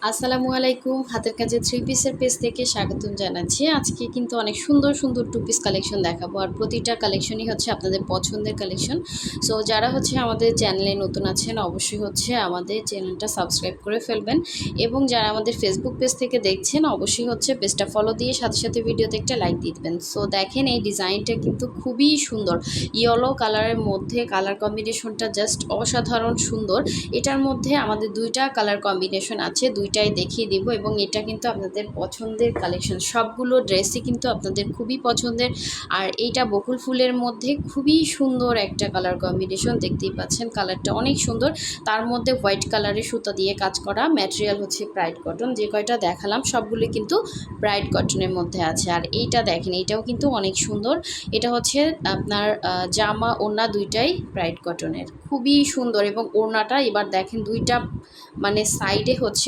আসসালামু আলাইকুম। হাতের কাজে থ্রি পিসের পেজ থেকে স্বাগতম জানাচ্ছি। আজকে কিন্তু অনেক সুন্দর, সুন্দর টু পিস কালেকশন দেখাবো। আর প্রতিটা কালেকশনই হচ্ছে আপনাদের পছন্দের কালেকশন। সো যারা হচ্ছে আমাদের চ্যানেলে নতুন আছেন অবশ্যই হচ্ছে আমাদের চ্যানেলটা সাবস্ক্রাইব করে ফেলবেন এবং যারা আমাদের ফেসবুক পেজ থেকে দেখছেন অবশ্যই হচ্ছে পেজটা ফলো দিয়ে সাথে, সাথে ভিডিওতে একটা লাইক দিয়ে দিবেন। সো দেখেন এই ডিজাইনটা কিন্তু খুবই সুন্দর। ইয়েলো কালারের মধ্যে কালার কম্বিনেশনটা জাস্ট অসাধারণ সুন্দর। এটার মধ্যে আমাদের ২ টা কালার কম্বিনেশন আছে, ২ টাই দেখিয়ে দিব এবং এটা কিন্তু আপনাদের পছন্দের কালেকশন। সবগুলো ড্রেসই কিন্তু আপনাদের খুবই পছন্দের। আর এইটা বকুল ফুলের মধ্যে খুবই সুন্দর একটা কালার কম্বিনেশন, দেখতেই পাচ্ছেন কালারটা অনেক সুন্দর। তার মধ্যে হোয়াইট কালারের সুতা দিয়ে কাজ করা, ম্যাটেরিয়াল হচ্ছে ব্রাইট কটন। যে কয়টা দেখালাম সবগুলো কিন্তু ব্রাইট কটনের মধ্যে আছে। আর এইটা দেখেন, এইটাও কিন্তু অনেক সুন্দর। এটা হচ্ছে আপনার জামা ওড়না ২ টাই ব্রাইট কটনের, খুবই সুন্দর। এবং ওড়নাটা এবার দেখেন ২ টা মানে সাইডে হচ্ছে